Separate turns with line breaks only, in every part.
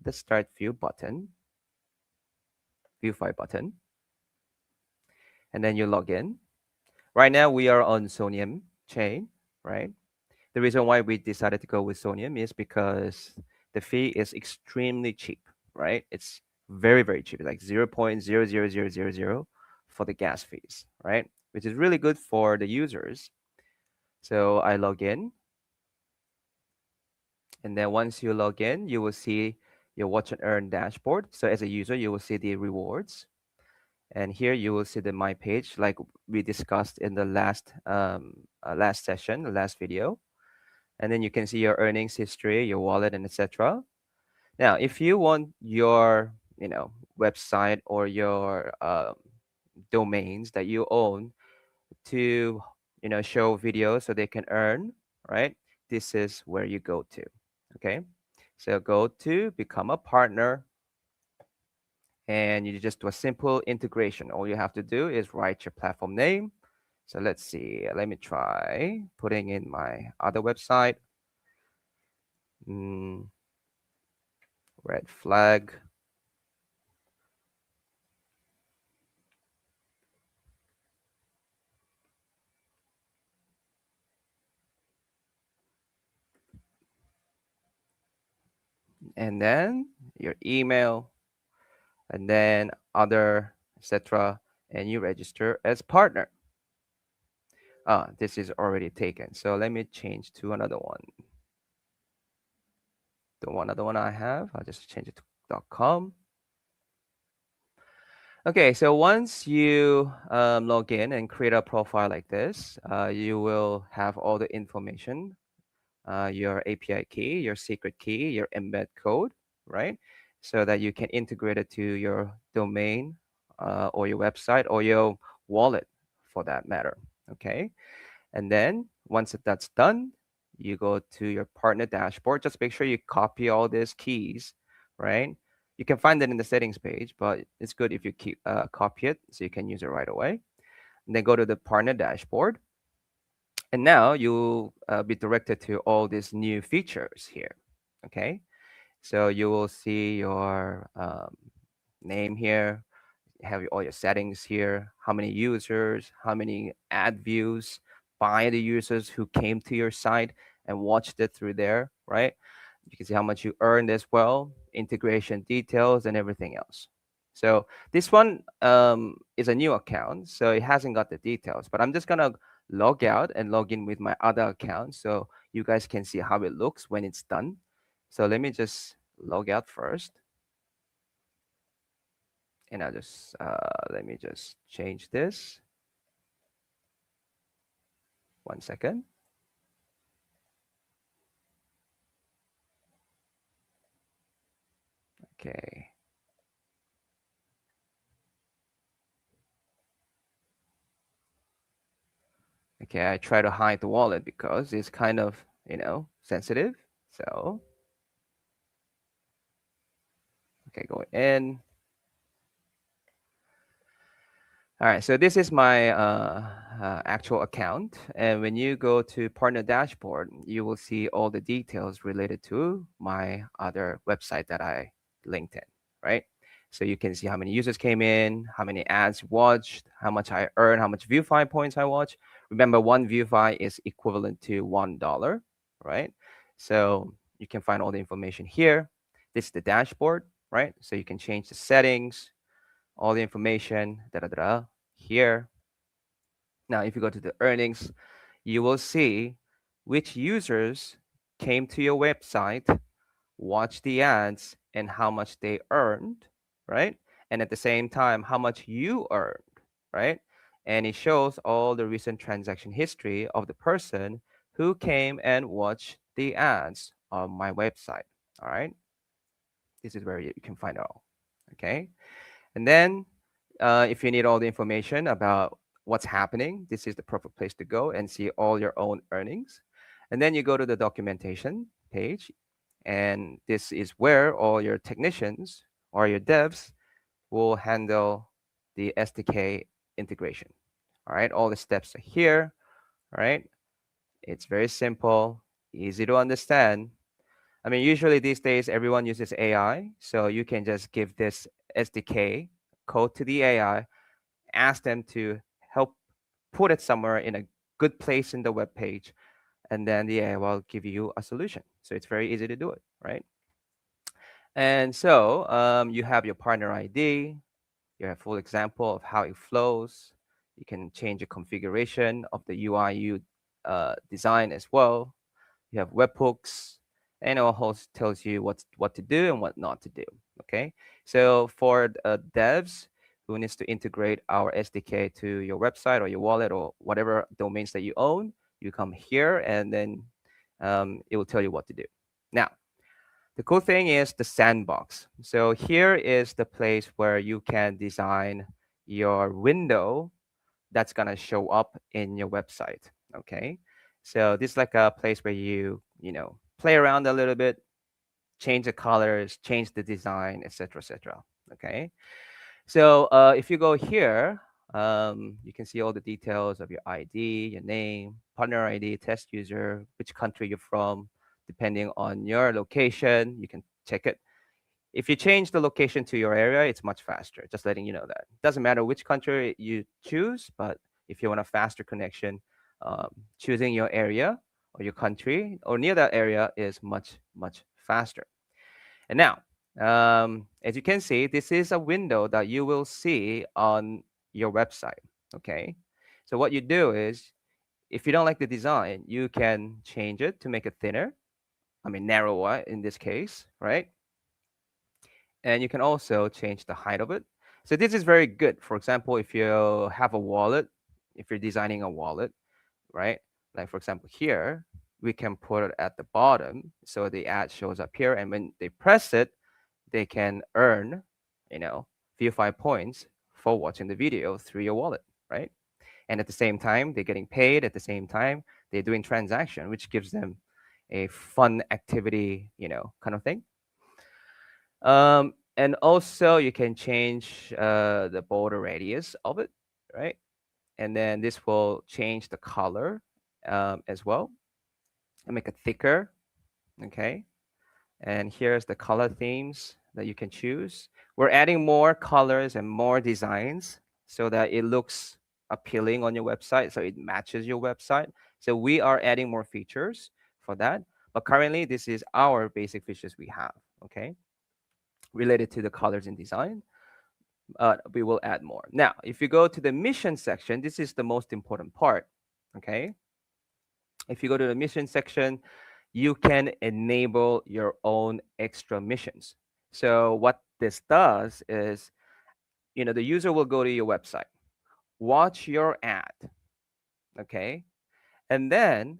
the Start View button, Viewfi button, and then you log in. Right now we are on Sonium chain, right? The reason why we decided to go with Sonium is because the fee is extremely cheap, right? It's very, very cheap, like 0.00000 for the gas fees, right? Which is really good for the users. So I log in, and then once you log in, you will see your watch and earn dashboard. So as a user, you will see the rewards. And here you will see the My page, like we discussed in the last session, the last video. And then you can see your earnings history, your wallet, and etc. Now, if you want your, website or your domains that you own to, show videos so they can earn, right? This is where you go to. Okay, so go to become a partner, and you just do a simple integration. All you have to do is write your platform name. So let's see. Let me try putting in my other website. Red flag. And then your email, and then other, etc. And you register as partner. This is already taken. So let me change to another one. The one other one I have, I'll just change it to .com. Okay, so once you log in and create a profile like this, you will have all the information, your API key, your secret key, your embed code, right? So that you can integrate it to your domain or your website or your wallet for that matter, okay? And then once that's done, you go to your partner dashboard. Just make sure you copy all these keys, right? You can find it in the settings page, but it's good if you copy it so you can use it right away. And then go to the partner dashboard. And now you'll be directed to all these new features here, okay? So you will see your name here, have all your settings here, how many users, how many ad views by the users who came to your site and watched it through there, right? You can see how much you earned as well, integration details, and everything else. So this one is a new account, so it hasn't got the details, but I'm just gonna log out and log in with my other account so you guys can see how it looks when it's done. So let me just log out first. And I'll just let me just change this. 1 second. Okay. Okay, I try to hide the wallet because it's kind of, sensitive. So, okay, go in. All right, so this is my actual account. And when you go to partner dashboard, you will see all the details related to my other website that I linked in, right? So you can see how many users came in, how many ads watched, how much I earned, how much Viewfi points I watched. Remember, one Viewfi is equivalent to $1, right? So you can find all the information here. This is the dashboard, right? So you can change the settings, all the information, here. Now, if you go to the earnings, you will see which users came to your website, watched the ads, and how much they earned, right? And at the same time, how much you earned, right? And it shows all the recent transaction history of the person who came and watched the ads on my website, all right? This is where you can find it all, okay? And then if you need all the information about what's happening, this is the perfect place to go and see all your own earnings. And then you go to the documentation page, and this is where all your technicians or your devs will handle the SDK integration. All right, all the steps are here. All right, it's very simple, easy to understand. I mean, usually these days everyone uses AI, so you can just give this SDK code to the AI, ask them to help put it somewhere in a good place in the web page, and then the AI will give you a solution. So it's very easy to do it, right? And so you have your partner ID, you have full example of how it flows. You can change the configuration of the UI you design as well. You have webhooks, and it also tells you what to do and what not to do. Okay, so for devs who needs to integrate our SDK to your website or your wallet or whatever domains that you own, you come here and then it will tell you what to do. Now, the cool thing is the sandbox. So here is the place where you can design your window that's gonna show up in your website. Okay, so this is like a place where you play around a little bit, change the colors, change the design, etc., etc. Okay, so if you go here, you can see all the details of your ID, your name, partner ID, test user, which country you're from, depending on your location. You can check it. If you change the location to your area, it's much faster. Just letting you know that. Doesn't matter which country you choose, but if you want a faster connection, choosing your area or your country or near that area is much, much faster. And now, as you can see, this is a window that you will see on your website. Okay. So what you do is, if you don't like the design, you can change it to make it thinner. I mean, narrower in this case, right? And you can also change the height of it. So this is very good. For example, if you have a wallet, if you're designing a wallet, right? Like for example, here we can put it at the bottom so the ad shows up here, and when they press it, they can earn, you know, Viewfi points for watching the video through your wallet, right? And at the same time, they're getting paid. At the same time, they're doing transaction, which gives them a fun activity, kind of thing. And also you can change the border radius of it, right? And then this will change the color as well and make it thicker. Okay. And here's the color themes that you can choose. We're adding more colors and more designs so that it looks appealing on your website, so it matches your website. So we are adding more features for that. But currently, this is our basic features we have, okay, related to the colors and design. We will add more. Now, if you go to the mission section, this is the most important part, okay? If you go to the mission section, you can enable your own extra missions. So what this does is, the user will go to your website, watch your ad, okay? And then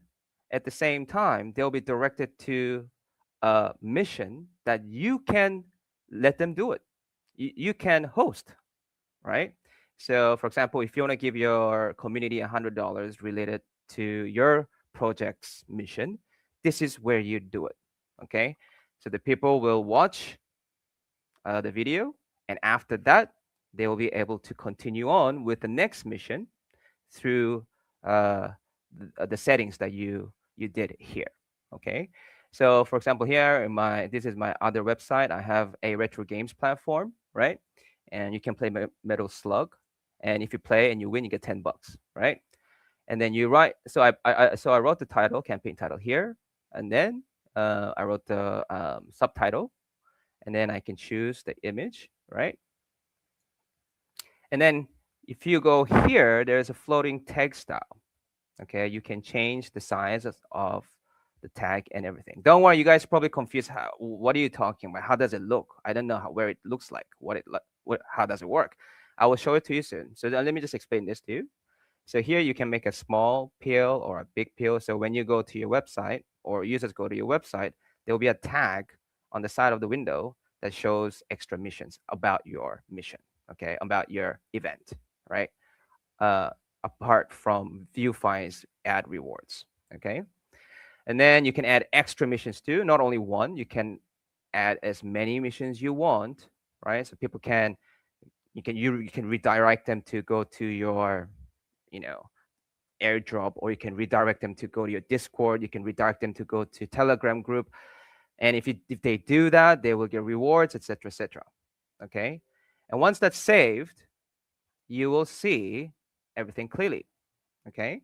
at the same time, they'll be directed to a mission that you can let them do it. You can host, right? So, for example, if you want to give your community $100 related to your project's mission, this is where you do it. Okay. So the people will watch the video, and after that, they will be able to continue on with the next mission through the settings that you did here. Okay. So, for example, here in this is my other website. I have a retro games platform, right? And you can play Metal Slug, and if you play and you win, you get $10, right? And then you write. So I wrote the title, campaign title here, and then I wrote the subtitle, and then I can choose the image, right? And then if you go here, there's a floating tag style. Okay, you can change the size of the tag and everything. Don't worry, you guys are probably confused. What are you talking about? How does it look? I don't know where it looks like. How does it work? I will show it to you soon. So let me just explain this to you. So here you can make a small pill or a big pill. So when you go to your website or users go to your website, there will be a tag on the side of the window that shows extra missions about your mission, okay, about your event, right? Uh, Apart from Viewfi's ad rewards, okay? And then you can add extra missions too, not only one, you can add as many missions you want, right? So people can you can redirect them to go to your, you know, airdrop, or you can redirect them to go to your Discord, you can redirect them to go to Telegram group. And if they do that, they will get rewards, etc., etc. Okay, and once that's saved, you will see everything clearly. Okay,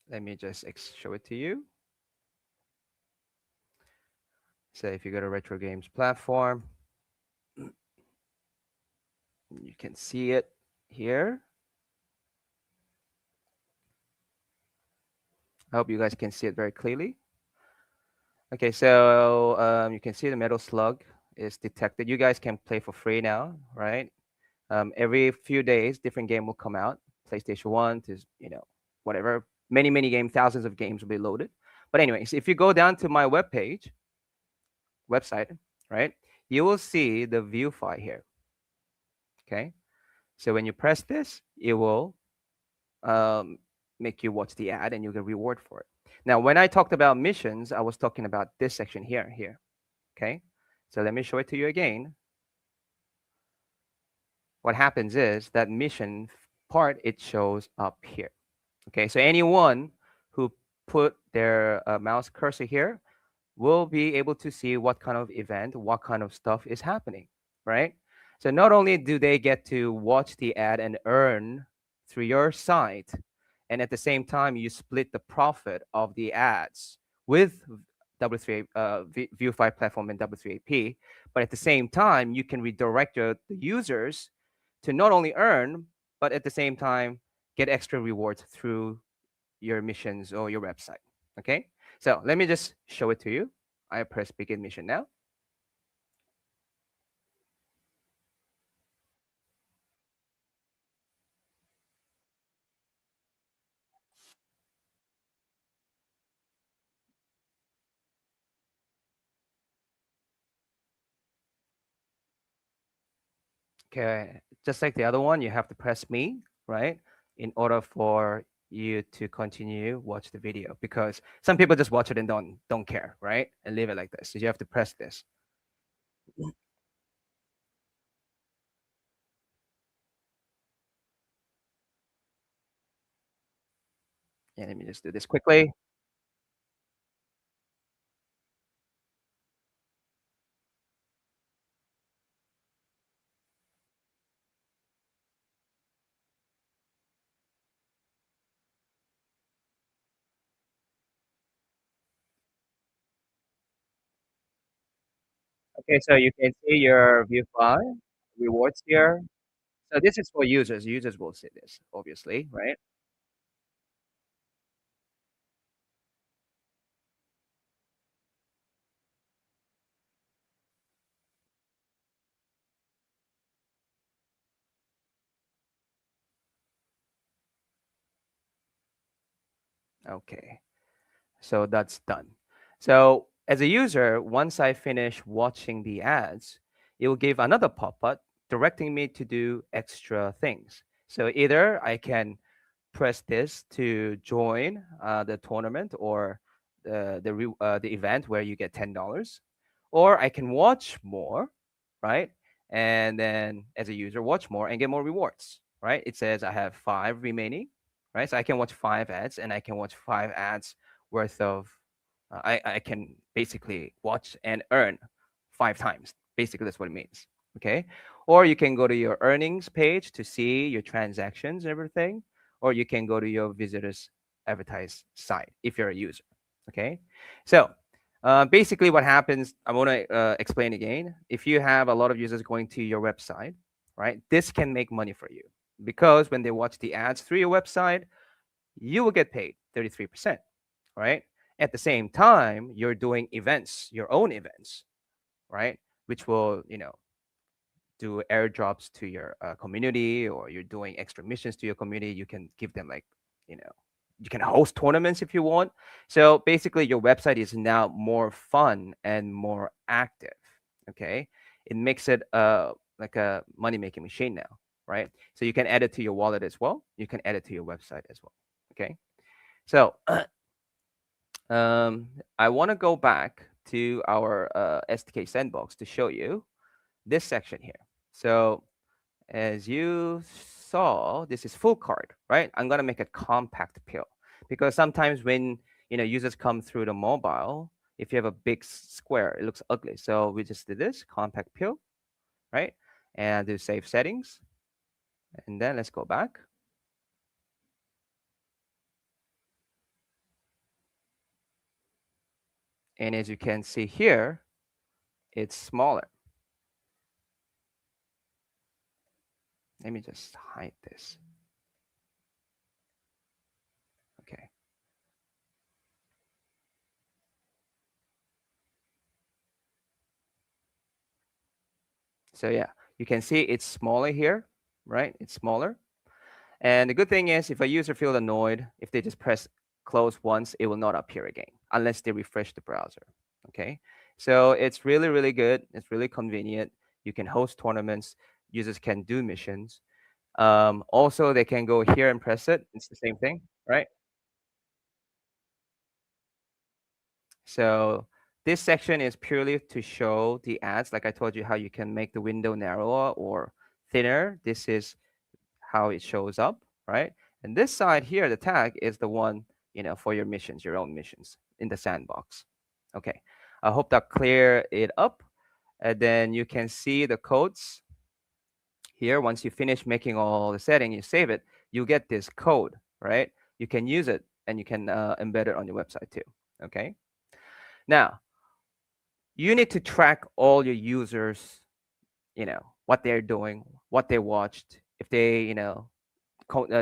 let me just show it to you. So if you go to retro games platform, you can see it here. I hope you guys can see it very clearly. Okay, so you can see the metal slug is detected. You guys can play for free now, right? Every few days, different game will come out. PlayStation 1 to, whatever. Many games, thousands of games will be loaded. But anyways, if you go down to my website, right, you will see the Viewfi here. Okay. So when you press this, it will um, make you watch the ad and you get reward for it. Now, when I talked about missions, I was talking about this section here. Okay. So let me show it to you again. What happens is that mission part, it shows up here. Okay, so anyone who put their mouse cursor here will be able to see what kind of event, what kind of stuff is happening, right? So not only do they get to watch the ad and earn through your site, and at the same time you split the profit of the ads with W3 Viewfi platform and W3AP, but at the same time you can redirect the users to not only earn, but at the same time get extra rewards through your missions or your website. Okay, so let me just show it to you. I press begin mission now. Okay, just like the other one, you have to press me, right, in order for you to continue watch the video, because some people just watch it and don't care, right, and leave it like this. So you have to press this. And let me just do this quickly. Okay, so you can see your view file rewards here. So this is for users. Users will see this, obviously, right? Okay, so that's done. So as a user, once I finish watching the ads, it will give another pop-up directing me to do extra things. So either I can press this to join the tournament or the event where you get $10, or I can watch more, right? And then as a user, watch more and get more rewards, right? It says I have 5 remaining, right? So I can watch 5 ads and I can watch 5 ads worth of. I can basically watch and earn 5 times. Basically, that's what it means. Okay. Or you can go to your earnings page to see your transactions and everything, or you can go to your visitors advertise site if you're a user. Okay, so basically what happens, I want to explain again. If you have a lot of users going to your website, right, this can make money for you, because when they watch the ads through your website, you will get paid 33%, right? At the same time, you're doing events, your own events, right, which will, do airdrops to your community, or you're doing extra missions to your community. You can give them, like, you know you can host tournaments if you want. So basically your website is now more fun and more active. Okay, it makes it like a money making machine now, right? So you can add it to your wallet as well, you can add it to your website as well. Okay, so I want to go back to our SDK sandbox to show you this section here. So as you saw, this is full card, right? I'm gonna make a compact pill, because sometimes when users come through the mobile. If you have a big square, it looks ugly. So we just did this compact pill, right? And do save settings. And then let's go back. And as you can see here, it's smaller. Let me just hide this. Okay. So yeah, you can see it's smaller here, right? It's smaller. And the good thing is, if a user feels annoyed, if they just press close once, it will not appear again unless they refresh the browser. Okay. So it's really, really good. It's really convenient. You can host tournaments. Users can do missions. Also, they can go here and press it. It's the same thing, right? So this section is purely to show the ads. Like I told you, how you can make the window narrower or thinner. This is how it shows up, right? And this side here, the tag, is the one, for your missions, your own missions in the sandbox. Okay, I hope that clear it up. And then you can see the codes here. Once you finish making all the setting, you save it, you get this code, right? You can use it and you can embed it on your website too. Okay. Now, you need to track all your users, what they're doing, what they watched, if they,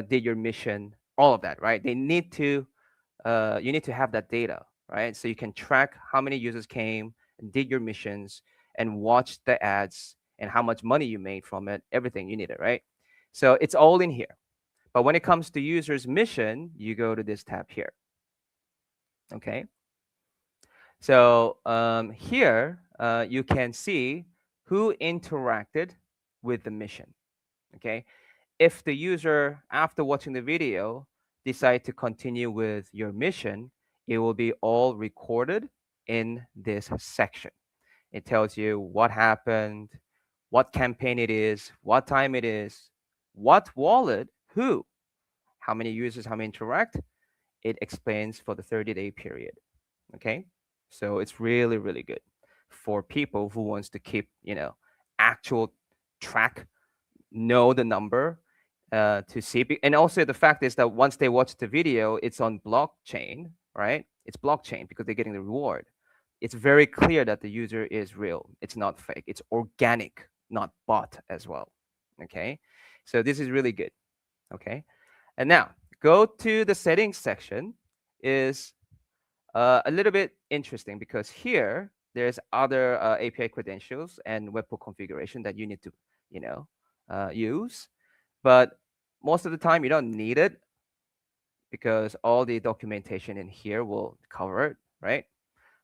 did your mission, all of that, right? You need to have that data, right? So you can track how many users came and did your missions and watch the ads and how much money you made from it, everything you need it, right? So it's all in here. But when it comes to users mission, you go to this tab here. Okay. So here you can see who interacted with the mission. Okay. If the user, after watching the video, decide to continue with your mission, it will be all recorded in this section. It tells you what happened, what campaign it is, what time it is, what wallet, who, how many users, how many interact. It explains for the 30-day period. Okay, so it's really, really good for people who wants to keep, actual track, know the number, to see. And also the fact is that once they watch the video, it's on blockchain, right? It's blockchain because they're getting the reward. It's very clear that the user is real. It's not fake. It's organic, not bot as well. Okay, so this is really good. Okay, and now go to the settings section. Is a little bit interesting because here there's other API credentials and webhook configuration that you need to, use. But most of the time you don't need it because all the documentation in here will cover it, right?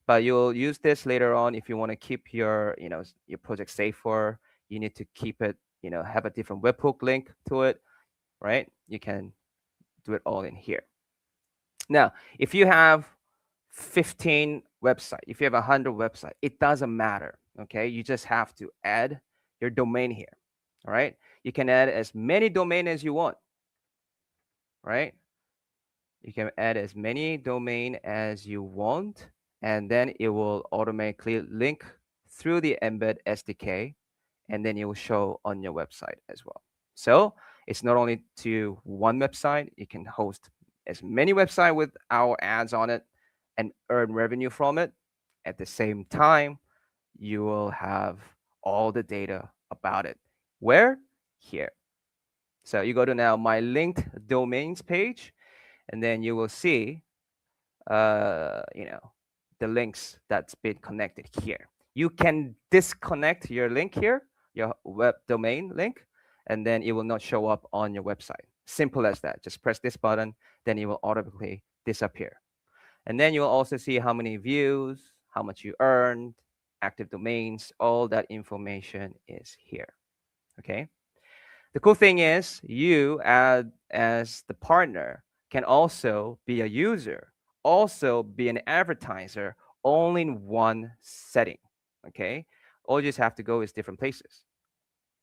But you'll use this later on if you want to keep your, your project safer. You need to keep it, have a different webhook link to it, right? You can do it all in here. Now, if you have 15 website, if you have 100 website, it doesn't matter. Okay, you just have to add your domain here. All right, you can add as many domain as you want. Right, you can add as many domain as you want, and then it will automatically link through the embed SDK, and then it will show on your website as well. So it's not only to one website, you can host as many website with our ads on it and earn revenue from it. At the same time, you will have all the data about it. Where? Here. So you go to now my linked domains page, and then you will see, the links that's been connected here. You can disconnect your link here, your web domain link, and then it will not show up on your website. Simple as that. Just press this button, then it will automatically disappear. And then you'll also see how many views, how much you earned, active domains, all that information is here. Okay. The cool thing is you as the partner can also be a user, also be an advertiser, all in one setting. Okay. All you just have to go is different places.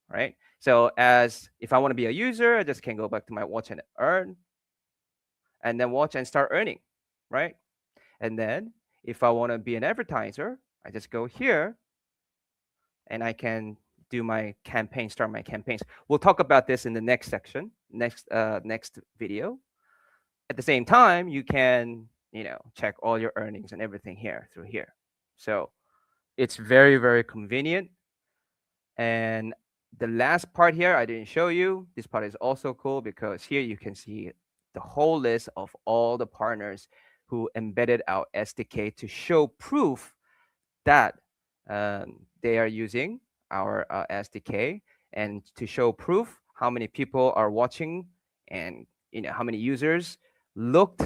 Right. So as if I want to be a user, I just can go back to my watch and earn, and then watch and start earning. Right. And then if I want to be an advertiser, I just go here and I can do my campaign, start my campaigns. We'll talk about this in the next section, next video. At the same time, you can, check all your earnings and everything here through here. So it's very, very convenient. And the last part here I didn't show you. This part is also cool because here you can see the whole list of all the partners who embedded our SDK to show proof that they are using our SDK, and to show proof how many people are watching, and how many users looked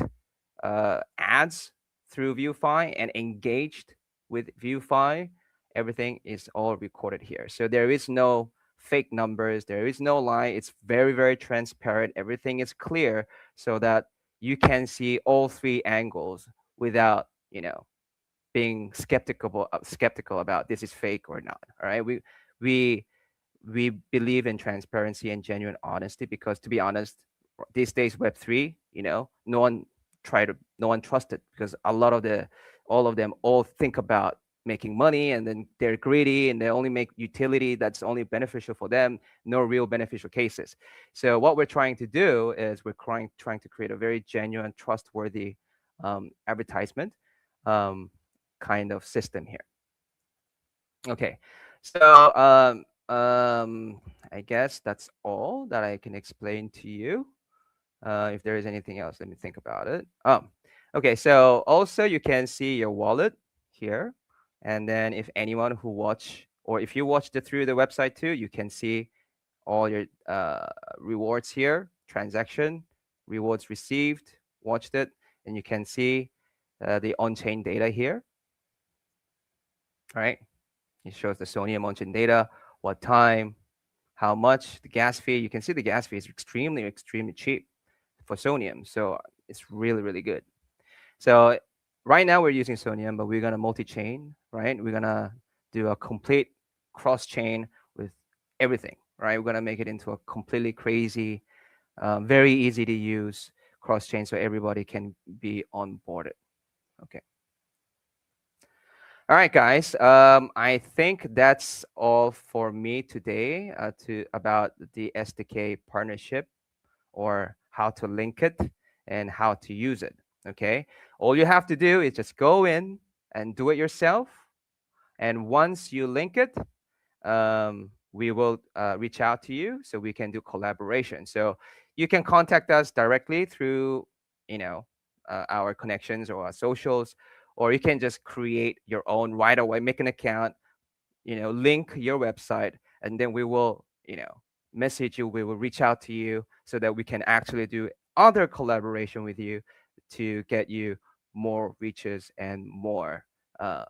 ads through Viewfi and engaged with Viewfi. Everything is all recorded here. So there is no fake numbers. There is no lie. It's very, very transparent. Everything is clear so that you can see all three angles without, being skeptical about this is fake or not. All right. We we believe in transparency and genuine honesty because, to be honest, these days Web3, no one trusted, because a lot of the all of them all think about making money, and then they're greedy and they only make utility that's only beneficial for them, no real beneficial cases. So what we're trying to do is we're trying to create a very genuine, trustworthy advertisement kind of system here. Okay, so I guess that's all that I can explain to you. If there is anything else, let me think about it. Okay. So also you can see your wallet here, and then if anyone who watch, or if you watched it through the website too, you can see all your rewards here, transaction, rewards received, watched it, and you can see the on-chain data here. All right. It shows the Sonium on-chain data, what time, how much, the gas fee. You can see the gas fee is extremely, extremely cheap for Sonium. So it's really, really good. So right now we're using Sonium, but we're going to multi-chain, right? We're going to do a complete cross-chain with everything, right? We're going to make it into a completely crazy, very easy to use cross-chain so everybody can be onboarded. Okay. All right, guys. I think that's all for me today about the SDK partnership, or how to link it and how to use it. Okay. All you have to do is just go in and do it yourself. And once you link it, we will reach out to you so we can do collaboration. So you can contact us directly through, our connections or our socials, or you can just create your own right away, make an account, link your website, and then we will, message you. We will reach out to you so that we can actually do other collaboration with you to get you more reaches and more, uh,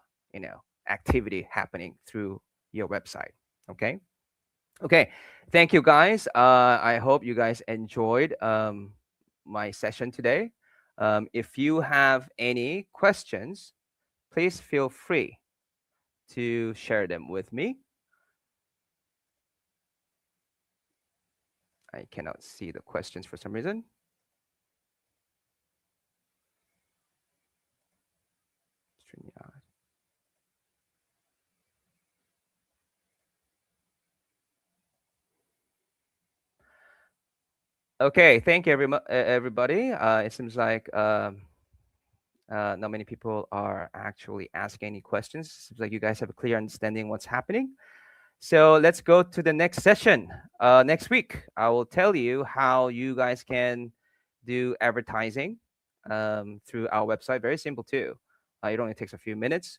activity happening through your website. Okay. Okay. Thank you, guys. I hope you guys enjoyed my session today. If you have any questions, please feel free to share them with me. I cannot see the questions for some reason. Okay, thank you, everybody. It seems like not many people are actually asking any questions. Seems like you guys have a clear understanding what's happening. So let's go to the next session. Next week, I will tell you how you guys can do advertising through our website. Very simple too. It only takes a few minutes,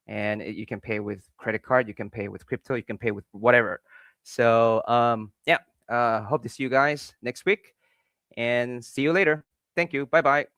and you can pay with credit card, you can pay with crypto, you can pay with whatever. So yeah, hope to see you guys next week, and see you later. Thank you. Bye bye.